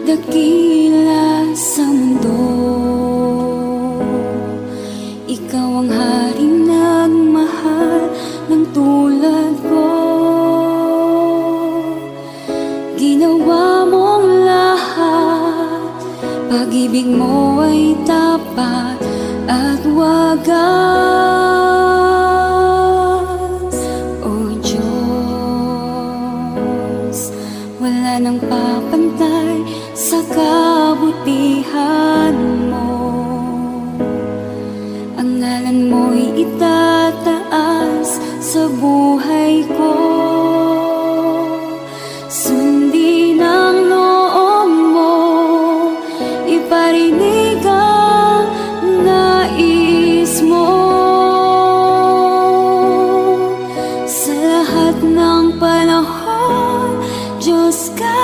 dakila sa mundo. Ikaw ang haring nagmahal ng tulad ko. Ginawa mong lahat, pag-ibig mo ay tapat at wagas. O Diyos, wala nang papantay sa kabutihan mo. Ang ngalan mo'y itataas sa buhay ko. Sundin ang loob mo, iparinig ang nais mo. Sa lahat ng panahon, Diyos ka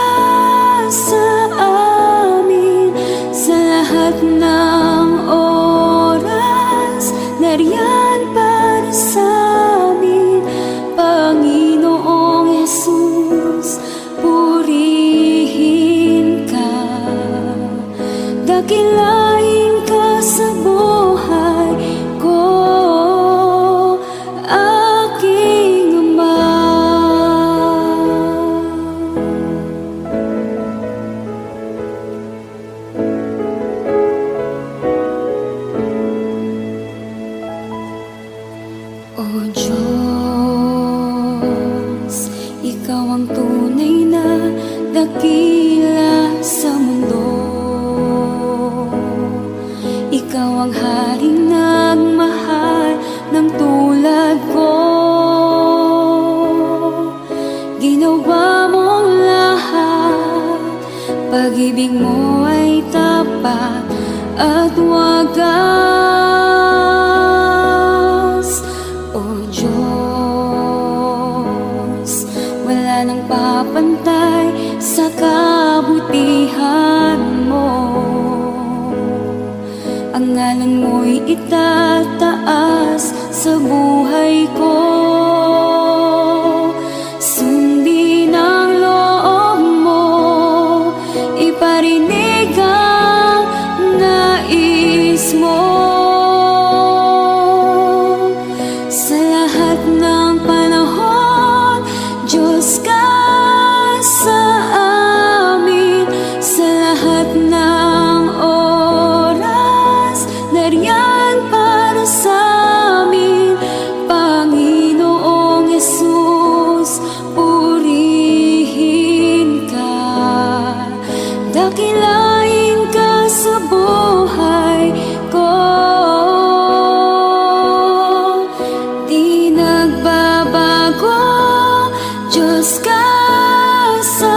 sa amin. Sa lahat ng oras, nariyan para sa amin. Panginoong Jesus, purihin ka. Dakilain ka sa buhay ko, aking Ama. O Diyos, ikaw ang tunay na dakila sa mundo. Ikaw ang haring nagmahal ng tulad ko. Ginawa mong lahat, pag-ibig mo ay tapat at wagas. O Diyos, wala nang papantay sa kabutihan mo. Ang ngalan mo'y itataas sa buhay ko. Sundin ang loob mo, iparinig ang nais mo. Sa lahat ng panahon, Diyos ka sa amin. Sa lahat ng oras, nariyan para sa amin. Panginoong Jesus, purihin ka. Dakilain ka sa buhay ko. Di nagbabago, Diyos ka sa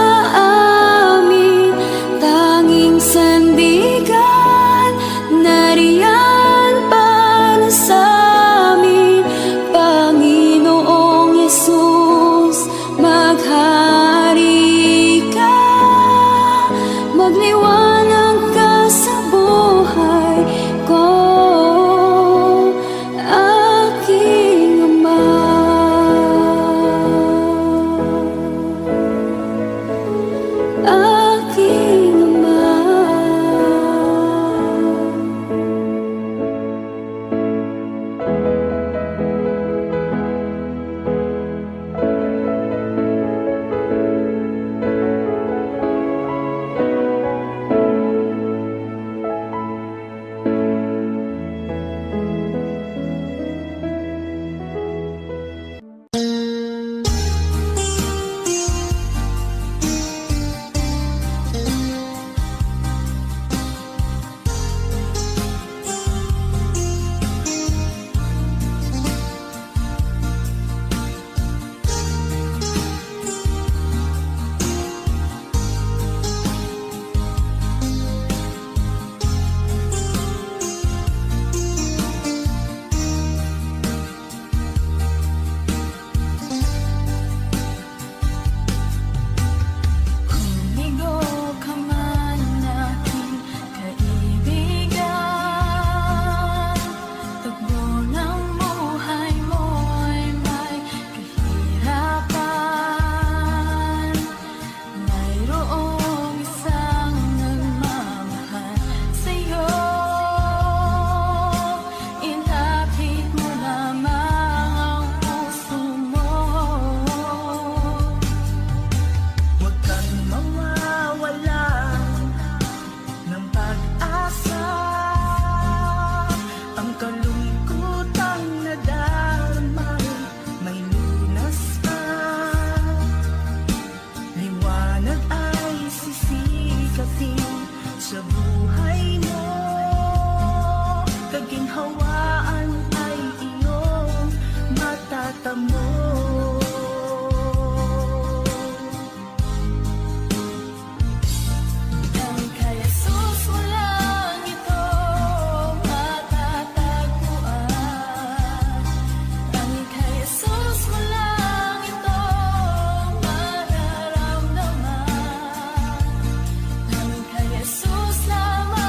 amin. Tanging sandigan, nariyan para sa amin. Panginoong Jesus, maghari ka. Magliwanag ka sa buhay ko, aking Ama. Aking Ama. sa buhay mo. Kaginhawaan ay iyong matatamo. Ang kay Jesus mo lang ito matatagpuan. Ang kay Jesus mo lang ito mararamdaman. Ang kay Jesus lamang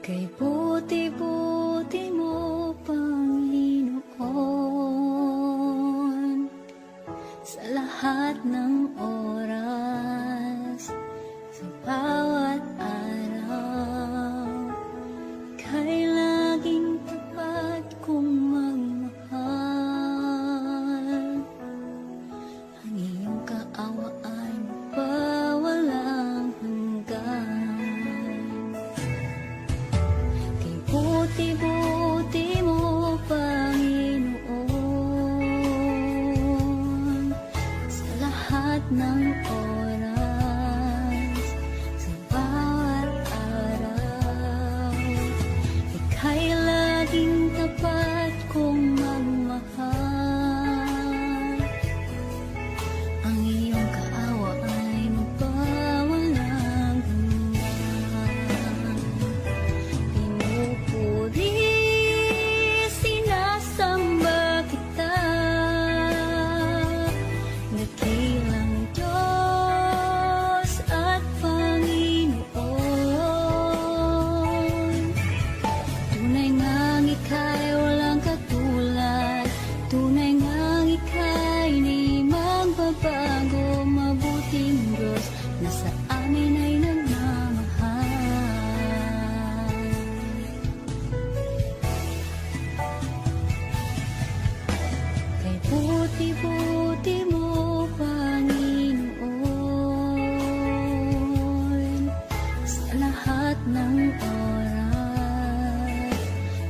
Kay buti-buti mo, Panginoon, sa lahat ng oras, sa bawat araw, kay laging tapat kong magmahal. Ang iyong kaawaan pa walang hanggan. Kay buti-buti mo, Panginoon, sa lahat ng oras, sa bawat araw, ika'y laging tapat kong magmahal. Ang iyong kaawa ay magpawalang hanggan. Pinupuri, sinasamba kita, dakilang Diyos at Panginoon. Tunay ngang ika'y walang katulad, tunay ngang ika'y di magbabago. Mabuting Diyos na sa amin ay nagmamahal. Kay buti-buti mo, Panginoon, sa lahat ng oras,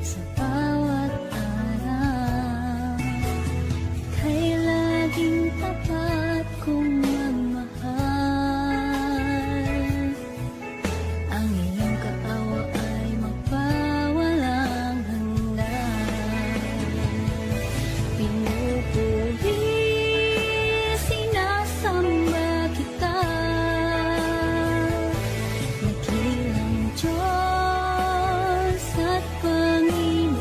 sa bawat araw, kay laging tapat kong magmahal. Ang iyong kaawa ay magpawalang hanggan. Pinupuri, sinasamba kita, dakilang Diyos at Panginoon.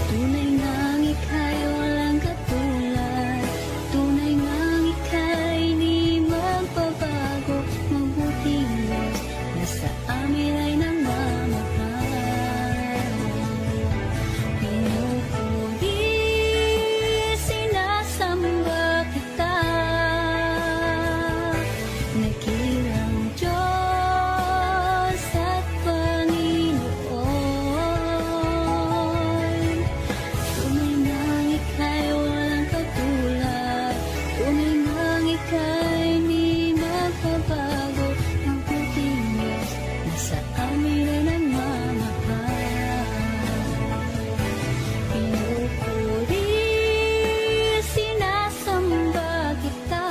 Tunay ngang ika'y walang katulad, tunay ngang ika'y di magbabago. Mabuting Diyos na sa amin ay nagmamahal. Pinupuri, sinasamba kita, dakilang Diyos at Panginoon. Tunay ngang ika'y walang katulad, tunay ngang ika'y di magbabago. Mabuting Diyos na sa amin ay nagmamahal. Pinupuri, sinasamba kita,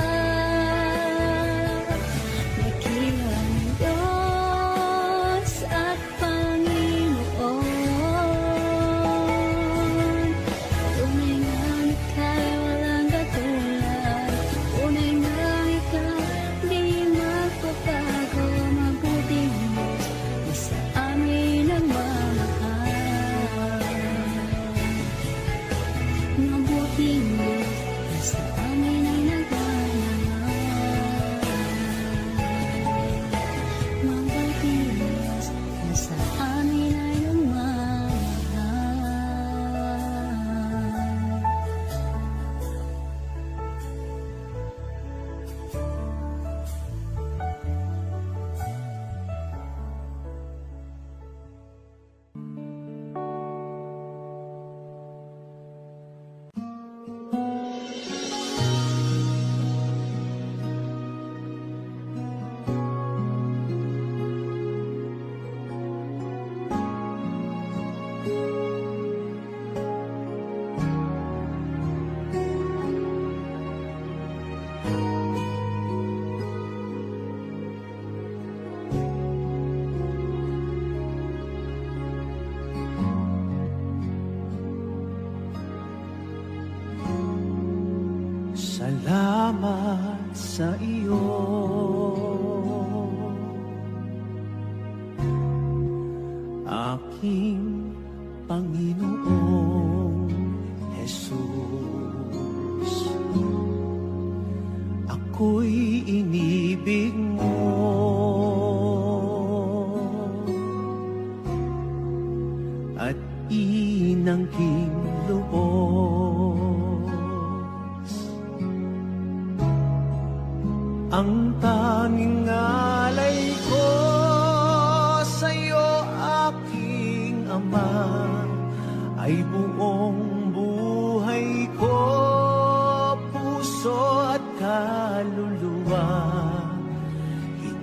dakilang Diyos at Panginoon. Tunay ngang ika'y walang katulad, tunay ngang ika'y di magbabago. Mabuting Diyos na sa amin nagmamahal. Mabuting Diyos na sa amin ay nagmamahal. Mabuting Diyos na sa amin ay nagmamahal. Salamat sa iyo, aking Panginoong Jesus. Ako'y inibig mo,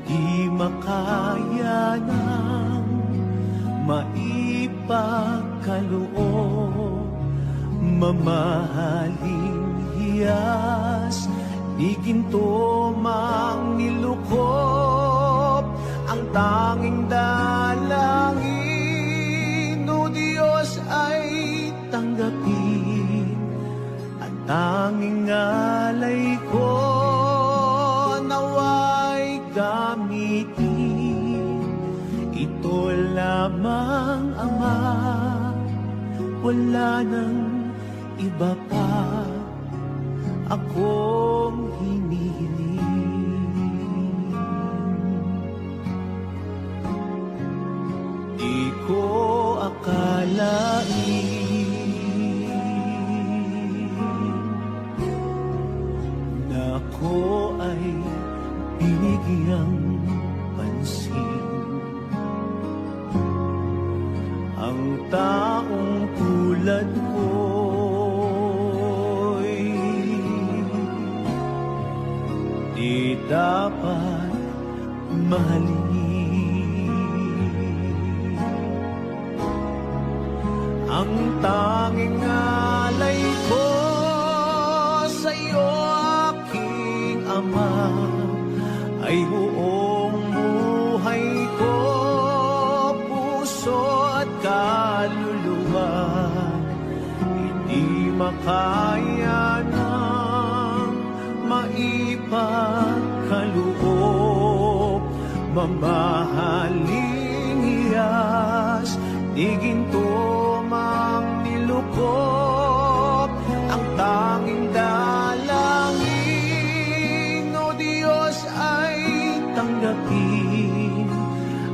di makaya ng maipagkaloob. Mamahaling hiyas, di ginto mang nilukop. Ang tanging dalangin, o Diyos, ay tanggapin. Ang tanging alay ko, naway gamitin. Ito lamang, Ama, wala nang iba pa akong hinihiling. Di ko akalain na ako ay binigyang pansin. Ang taong tulad ko'y di dapat mahalin. Ang tanging alay ko sa'yo, aking Ama, ay buong buhay ko, puso at kaluluwa. Hindi makaya ng maipagkaloob. Mamahaling hiyas, di ginto mang nilukop. Ang tanging dalangin, o Diyos, ay tanggapin.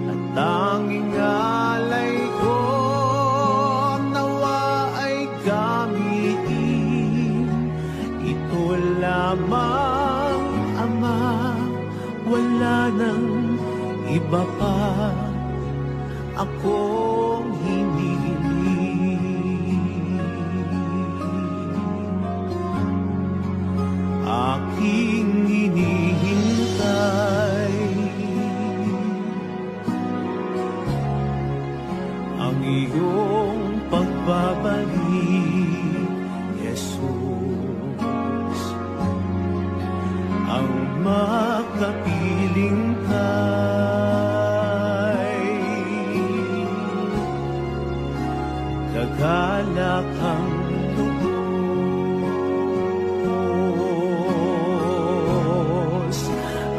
Ang tanging alay ko, nawa ay gamitin. Ito lamang, Ama, wala nang iba pa akong hinihiling. Aking hinihintay ang iyong pagbabalik, Jesus. Ang makapiling kay kagalakang lubos.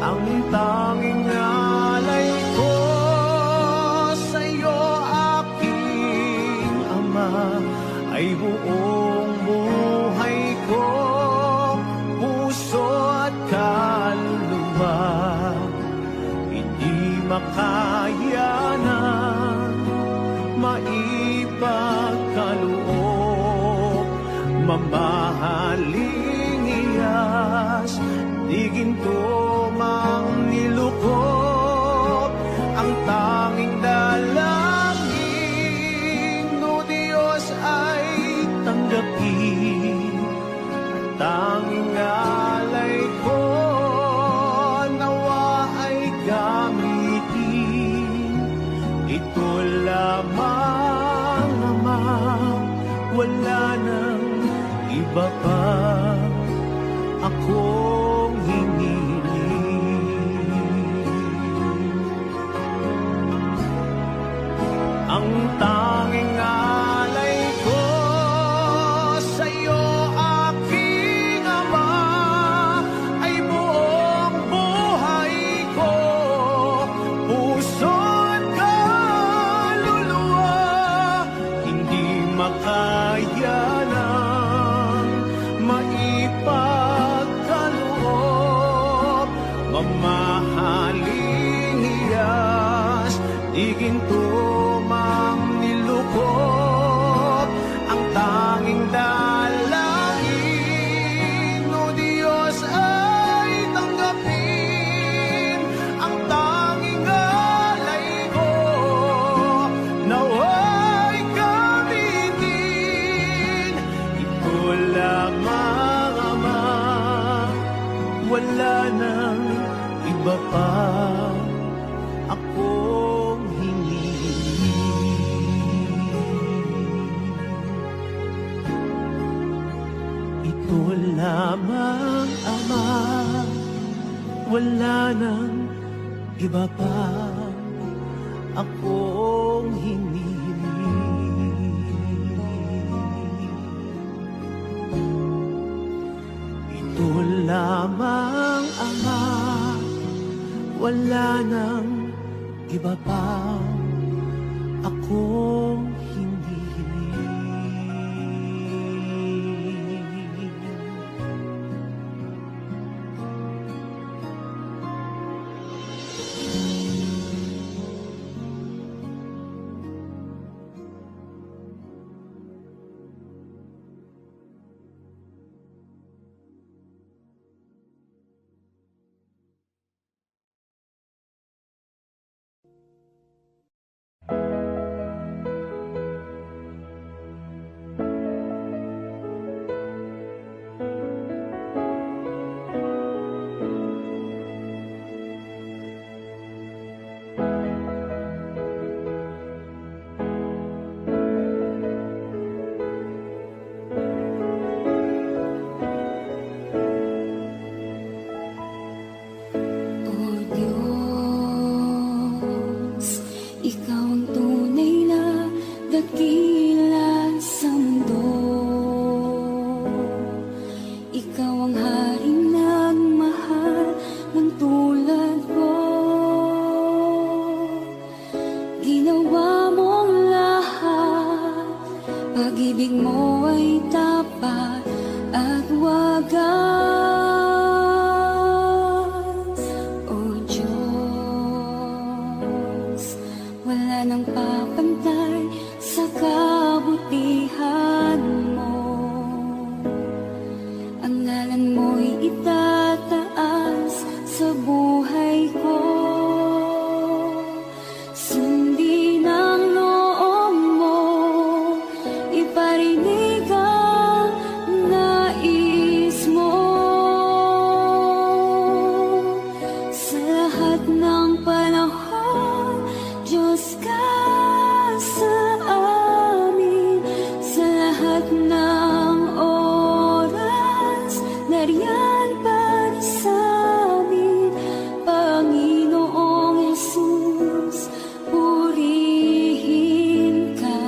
Ang tanging alay ko sa'yo, aking Ama, ay buong buhay ko, puso at kaluluwa. Hindi makaya na maipagkaloob. Mamahaling hiyas, di ginto mang nilukop. Ang tanging dalangin, o Diyos, ay tanggapin. Ang tanging alay ko, nawa ay gamitin. Ito lamang, Ama, wala nang iba pa akong hinihiling. Ang tanging alay ko sa'yo, aking Ama, ay buong buhay ko, puso at kaluluwa. Hindi makaya ng maipagkaloob. Mamahaling hiyas, di ginto mang nilukop. iba pa akong hinihiling. Ito lamang, Ama, wala nang iba pa akong hindi hiling. O Diyos, Ikaw ang tunay na dakila sa mundo. Ikaw ang haring nagmahal ng tulad ko. Ginawa mong lahat, pag-ibig mo ay tapat at wagas. O Diyos, wala nang papantay sa kabutihan mo. Ang ngalan mo'y itataas sa buhay ko. Sundin ang loob mo, iparinig ang nais mo. Sa lahat ng panahon, Diyos ka sa amin. Sa lahat ng oras, nariyan para sa amin. Panginoong Jesus, purihin ka.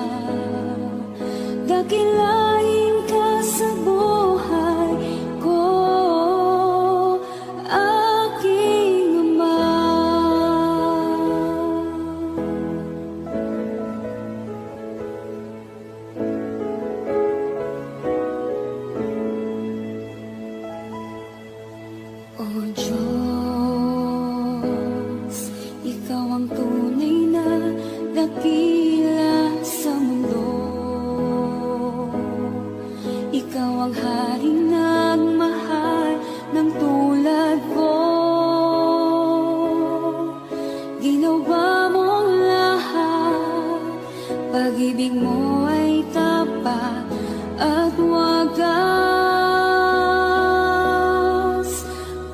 Dakilain ka sa buhay ko, aking Ama. O Diyos, Ikaw ang tunay na dakila sa mundo. Ikaw ang haring nagmahal ng tulad ko. Ginawa mong lahat, pag-ibig mo ay tapat at wagas.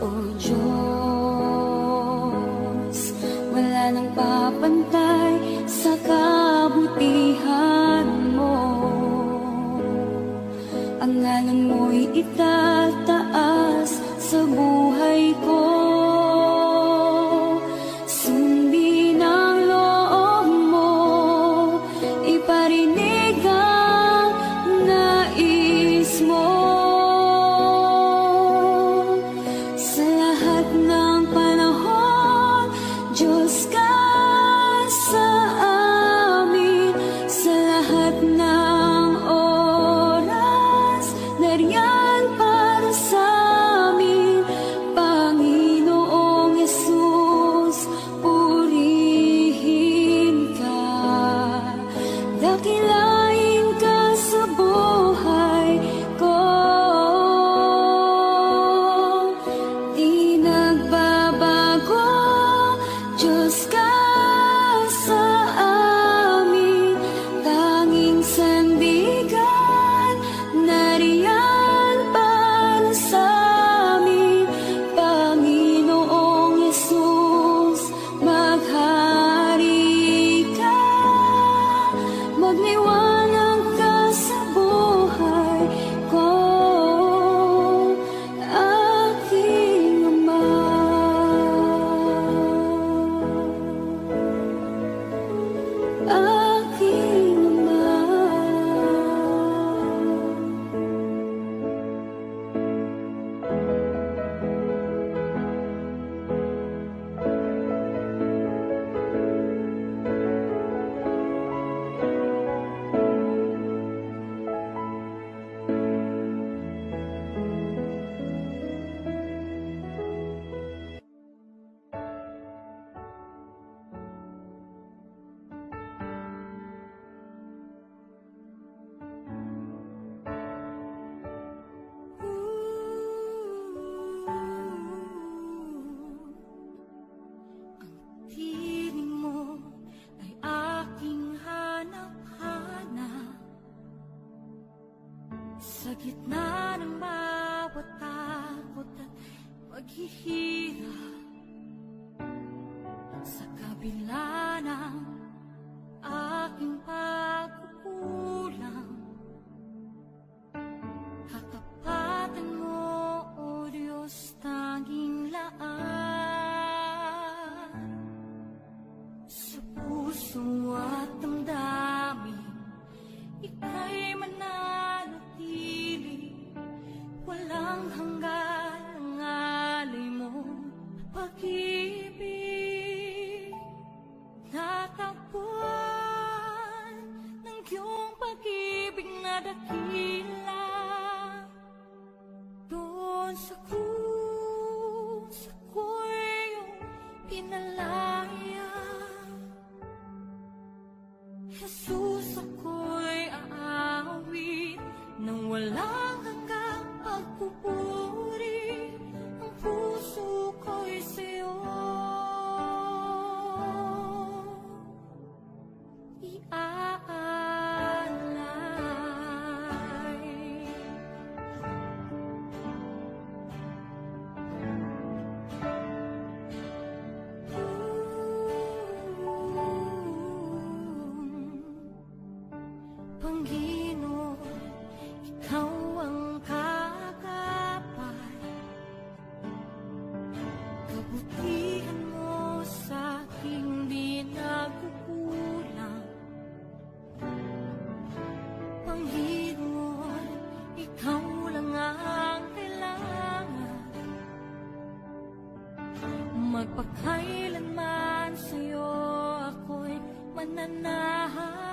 O Diyos, wala nang papantay sa kabutihan mo. Ang ngalan mo'y itataas sa buhay ko. Sundin ang loob mo, iparinig ang nais mo. Sa lahat ng panahon, Diyos ka sa amin. Sa lahat ng oras, nariyan para kabila ng aking pagkukulang, katapatan mo, O Diyos, tanging laan. Sa puso at damdamin, ika'y mananatili, walang hanggan ang alay mo, pag-ibig. Natagpuan ng iyong pag-ibig na dakila, doon sa krus ako'y iyong pinalaya. Jesus, ako'y aawit nang walang hanggang pagpupuri. Ang puso ko'y sa'yo iaalay. Panginoon, ikaw ang kagapay, kabutihan mo sa aking di nagkukulang. Panginoon, ikaw lang ang kailangan, magpakailanman sa'yo ako'y mananahan.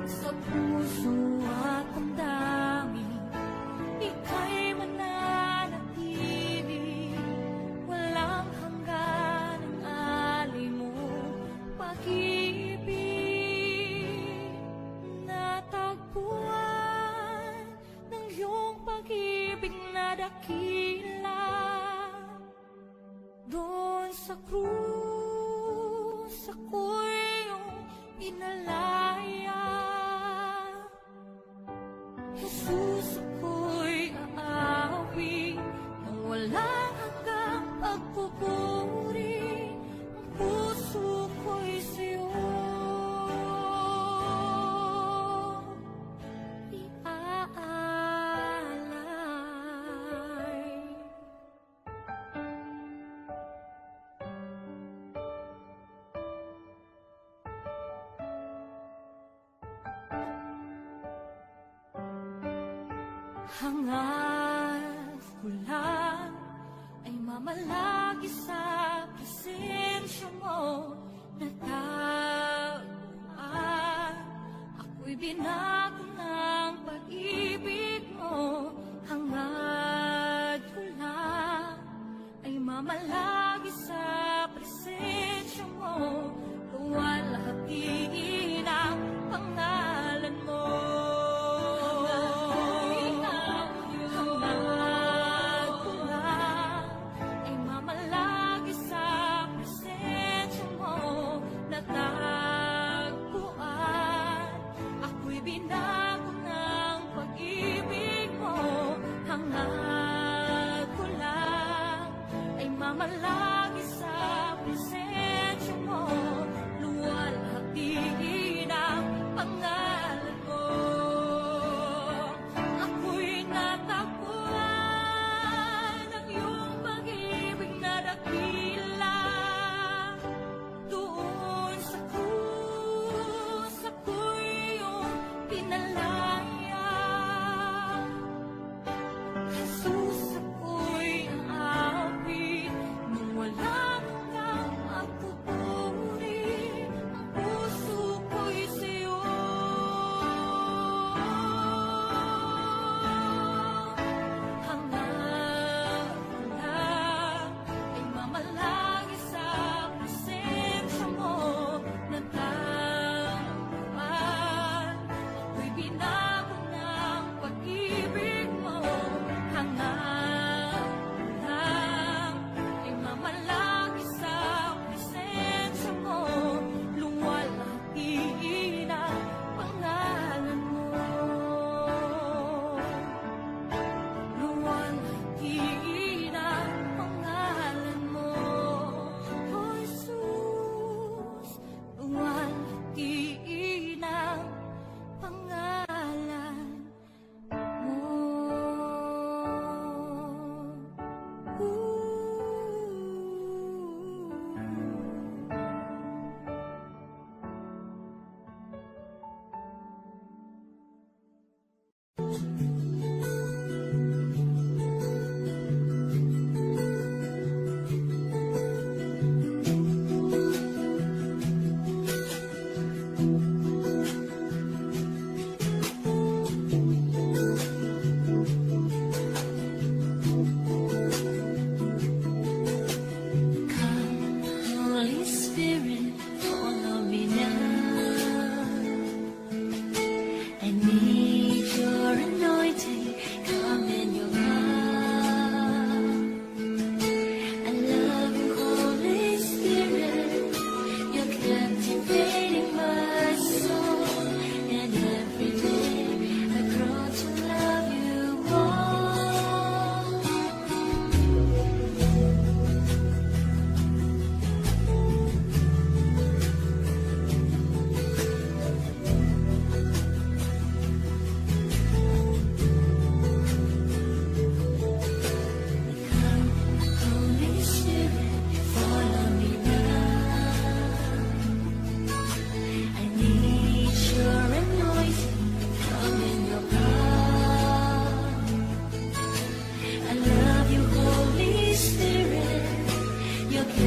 Sa puso at damdamin, ika'y mananatili, walang hanggan ang alay mo, pag-ibig. Natagpuan ng iyong pag-ibig na dakila, doon sa krus ako'y iyong pinalaya. Jesus, ako'y aawit nang walang hanggang pagpupuri. Ang puso ko'y sa'yo iaalay. Hangad ko lang ay mamalagi sa presensya mo, natagpuan. Ako'y binago ng pag-ibig mo. Hangad ko lang ay mamalagi sa presensya mo, luwalhatiin ang pangalan mo. Binago ng pag-ibig mo, hangad ko lang ay mamalagi sa presensya mo, luwalhati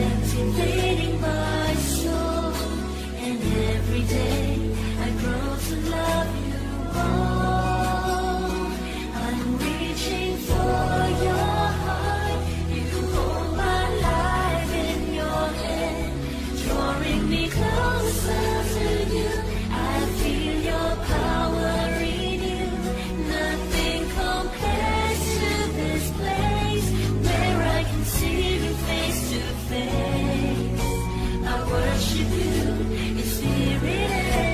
captivating my soul. And every day I grow to love you more. I'm reaching for your heart. You hold my life in your hand, drawing me closer to you. I feel your power in you. Nothing compares to this place where I can see you face to face. I worship you in spirit and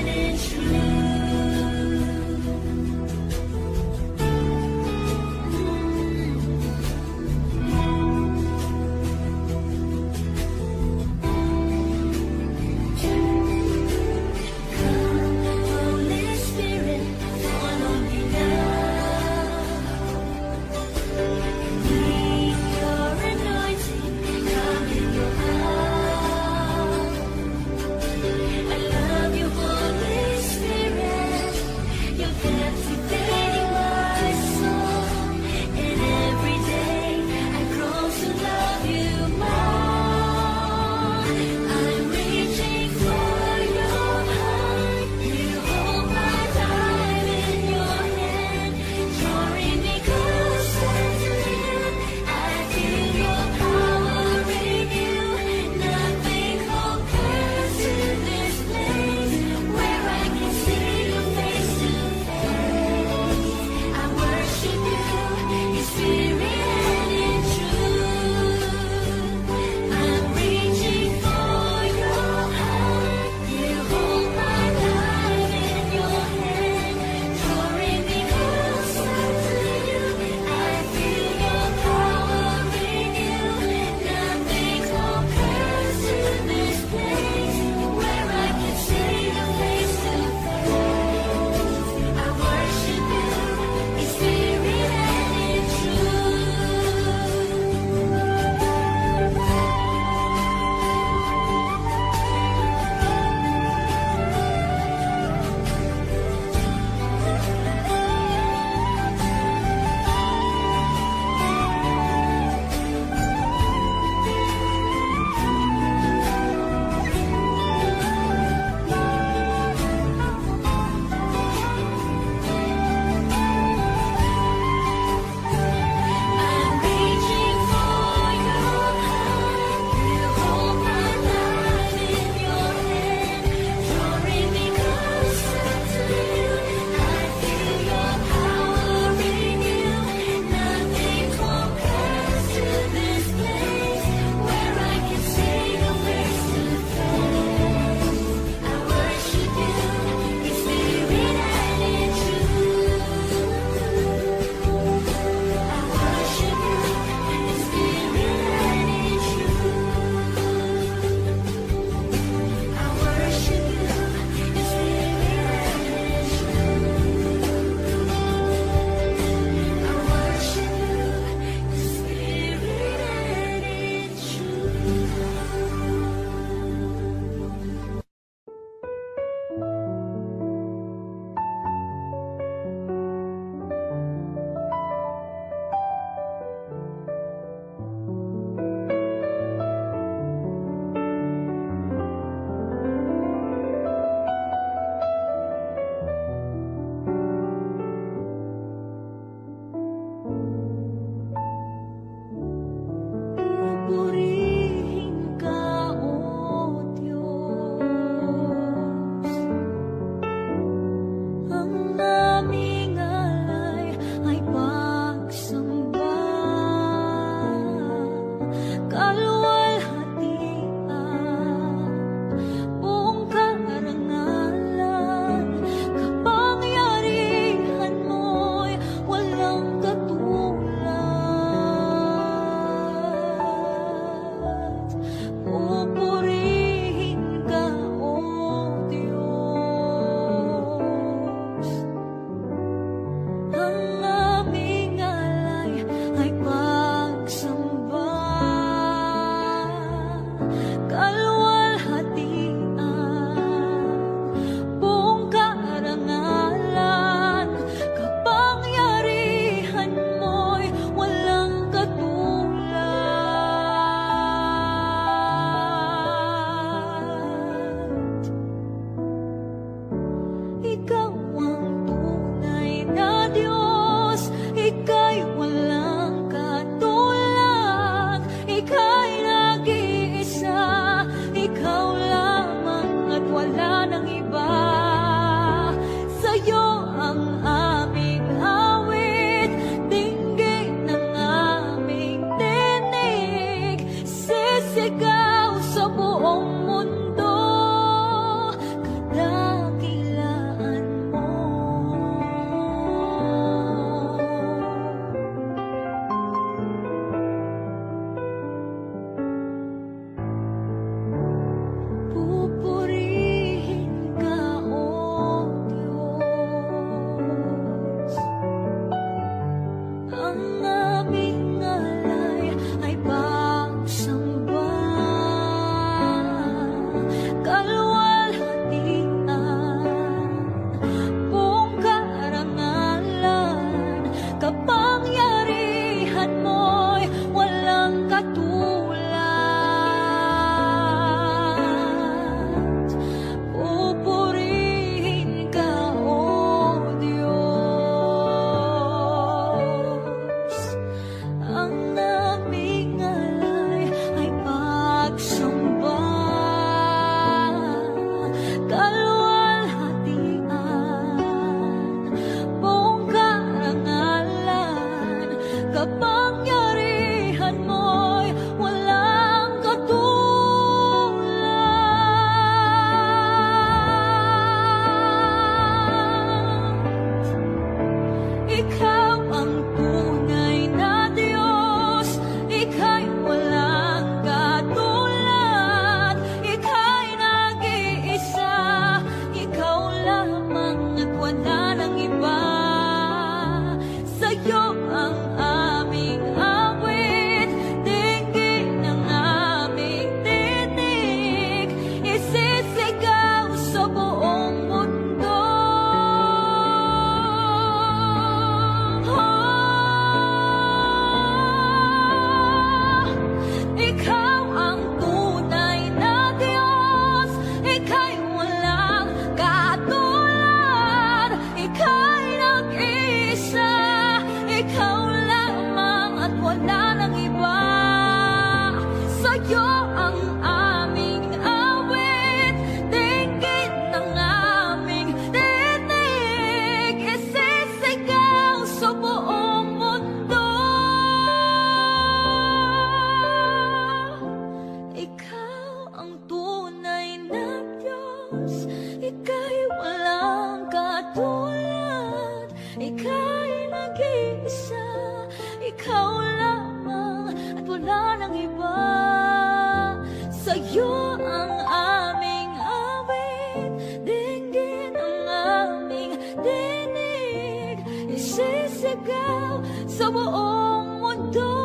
sa'yo ang aming awit. Dinggin ang aming dinig, isisigaw sa buong mundo.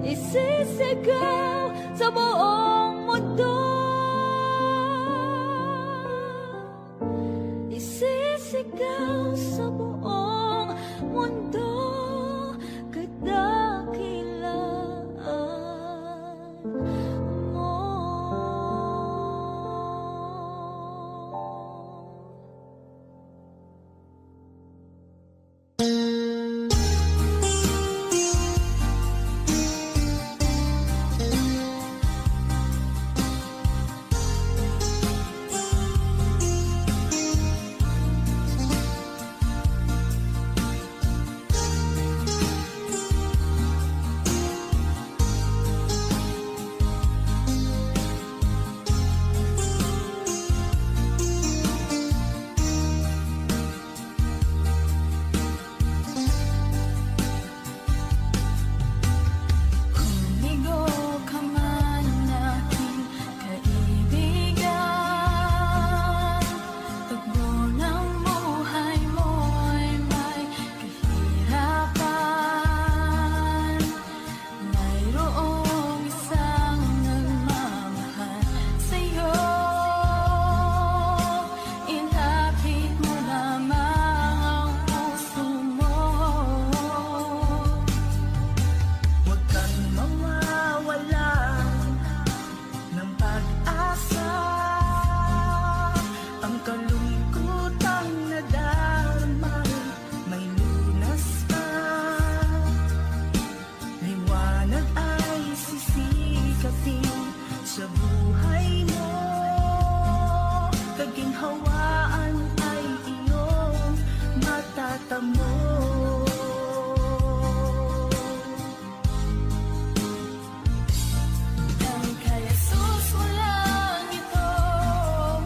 Isisigaw sa buong mundo. Isisigaw sa buong mundo. Kadakilaan mo. Kumigo ka man aking kaibigan, tagbo ng buhay mo'y may kahirapan. Mayroong isang nagmamahal sa'yo, ilapit mo lamang ang puso mo. Huwag kang mawawalan ng pag-asa. Ang kalungkutang nadamay, may lunas pa. Liwanag ay sisikapin sa buhay mo. Kaginhawaan ay iyong matatamo. Ang kay Jesus mo lang ito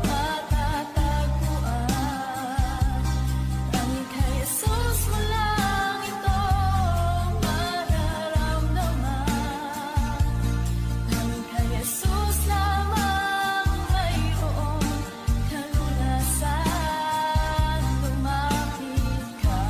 matatagpuan. Ang kay Jesus mo lang ito mararamdaman. Ang kay Jesus lamang mayroong kalulasan. Lumapit ka.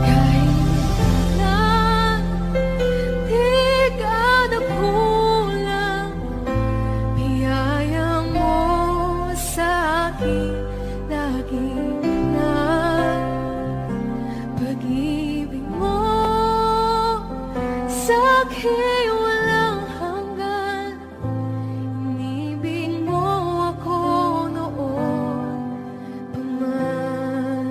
Kailan di ka nagkulang, biyaya mo sa akin lagi na pag-ibig mo sa akin walang hanggan. Inibig mo ako noon pa man.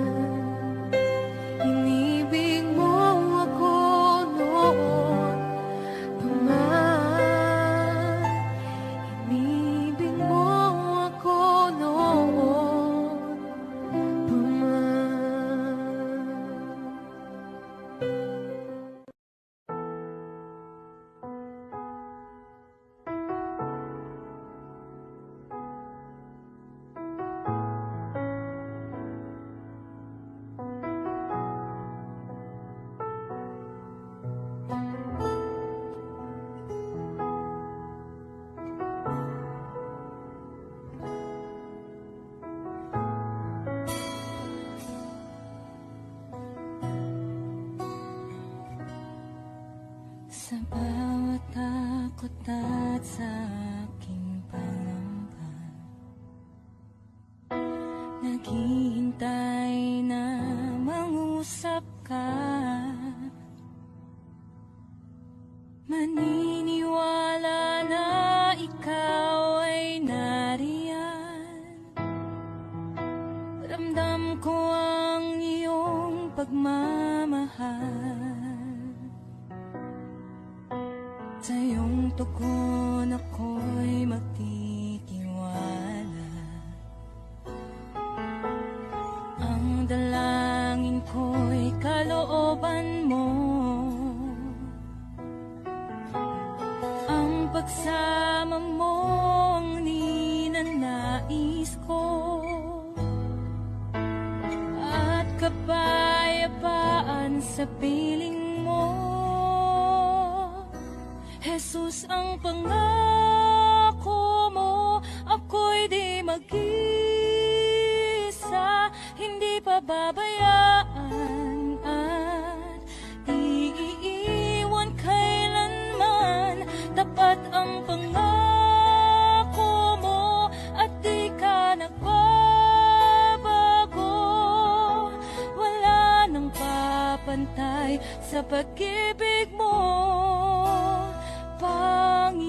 Inibig mo ako noon pa man. Inibig mo ako noon pa man. Sa bawat takot at sa aking pangamba, naghihintay na mangusap ka. Maniniwala na ikaw ay nariyan. Ramdam ko ang iyong pagmamahal. Sa iyong tugon ako'y magtitiwala. Ang dalangin ko'y kalooban mo. Ang pagsama mo ang ninanais ko. At kapayapaan sa piling mo. Jesus, ang pangako mo, ako'y di mag-isa, hindi pababayaan at iiwan kailanman. Tapat ang pangako mo at di ka nagbabago. Wala nang papantay sa pag-ibig mo, Panginoon.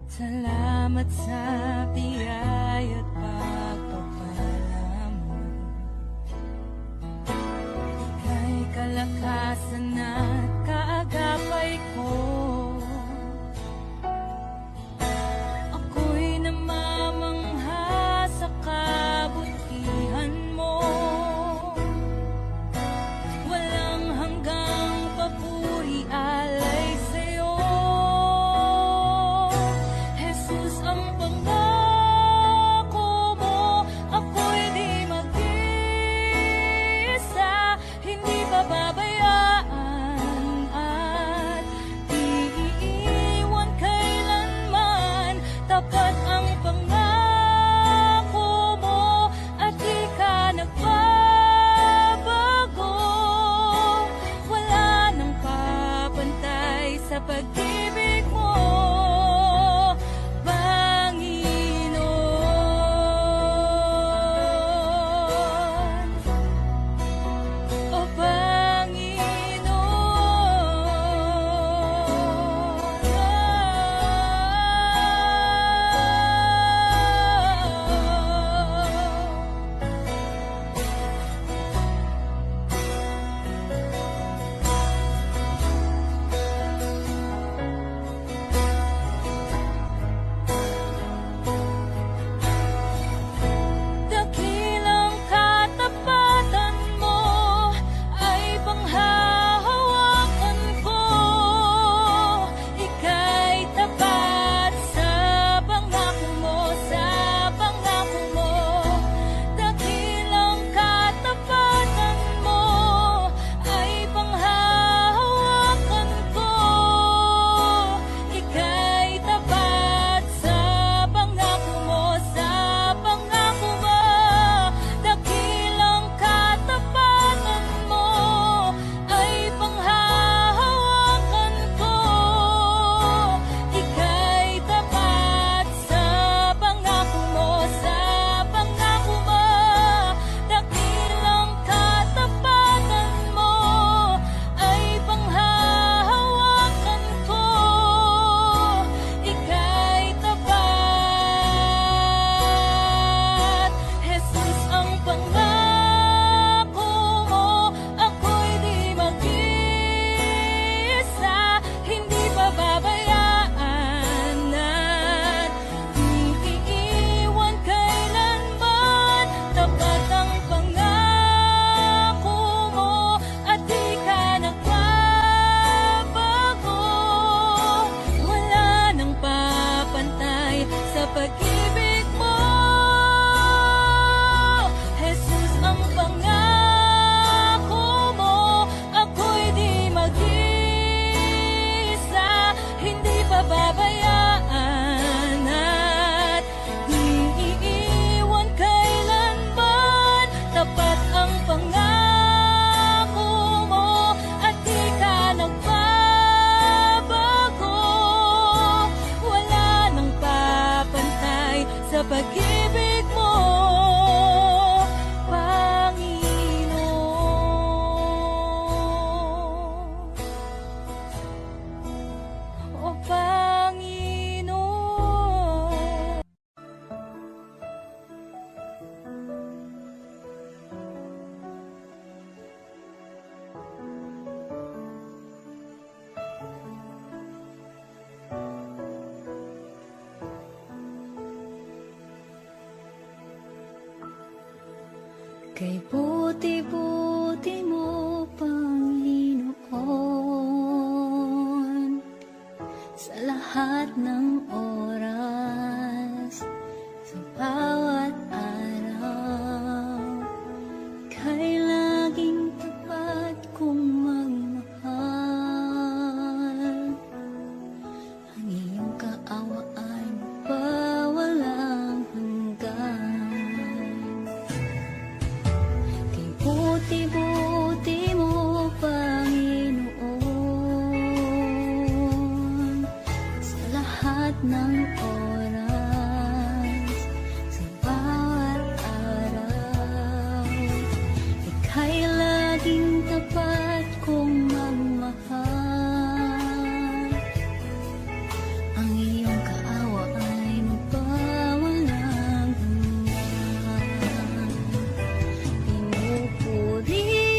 Salamat sa biyaya at pagpapala mo. Kay kalakasan at kaagapay ko. Ako'y namamangha Kay buti-buti mo, Panginoon, sa lahat ng oras, sa bawat araw, kay laging tapat kong magmahal. Ang iyong kaawaan pa walang hanggan. Kay buti-buti mo, Panginoon, sa lahat ng oras, sa bawat araw, ika'y laging tapat kong magmahal. Ang iyong kaawaan pa walang hanggan. Pinupuri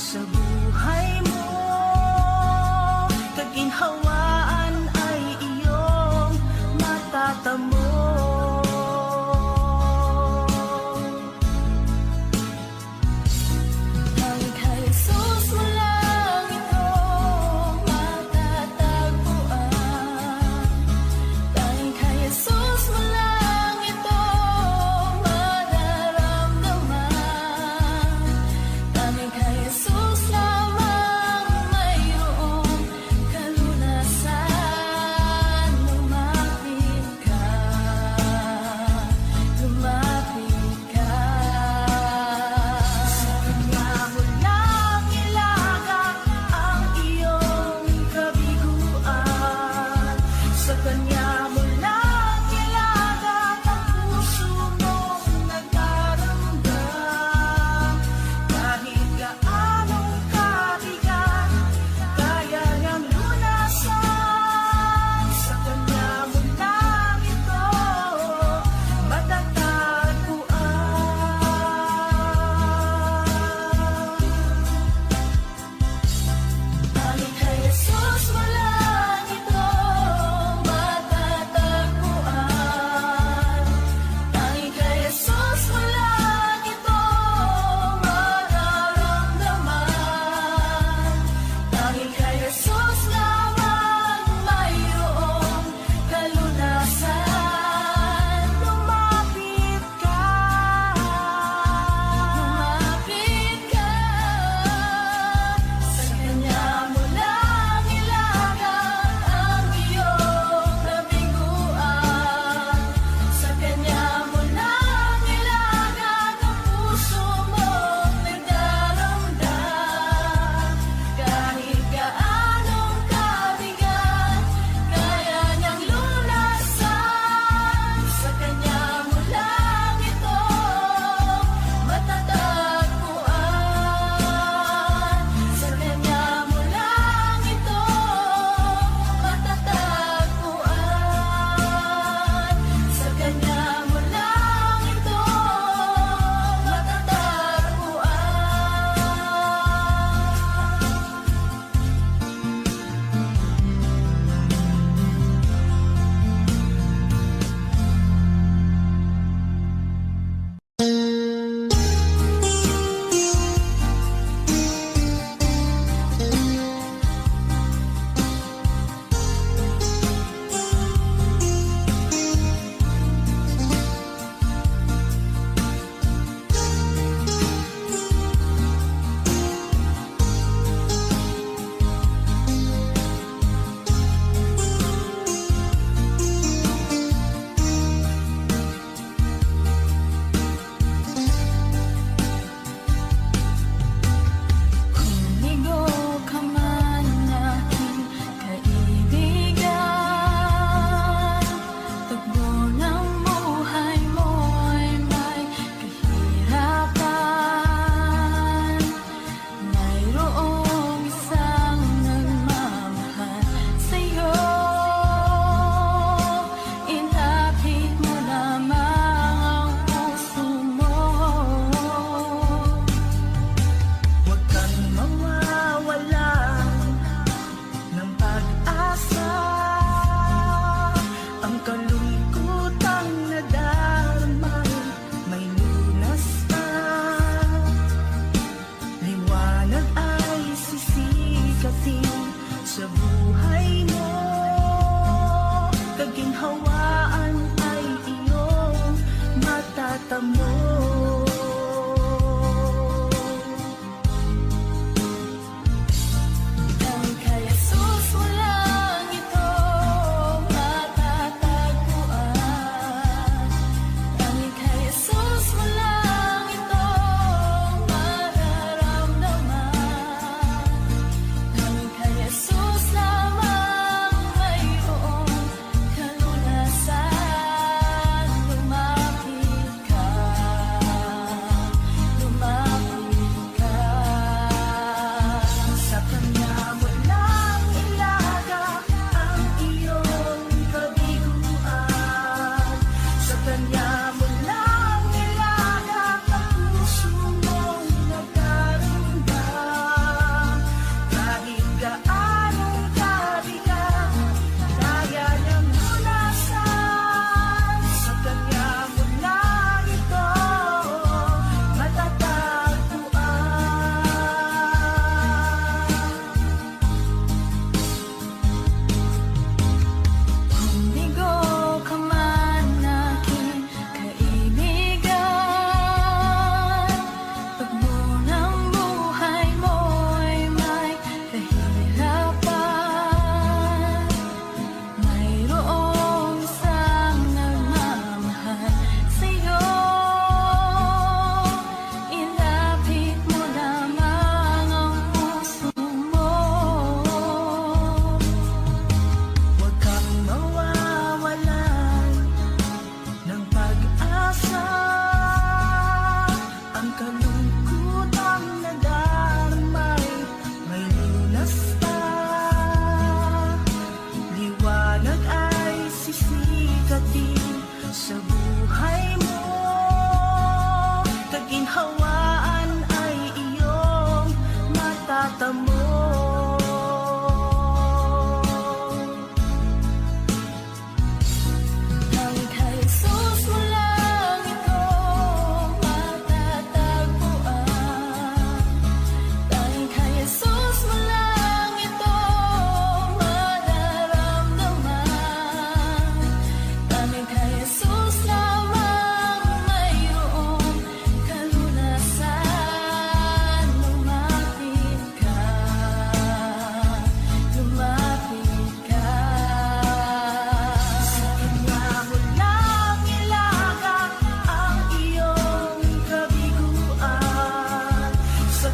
sa buhay mo. Kaginhawaan ay iyong matatamo. Tanging kay Jesus mo lang ito matatagpuan. Tanging kay Jesus mo lang ito mararamdaman. Tanging kay Jesus lang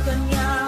Kanyang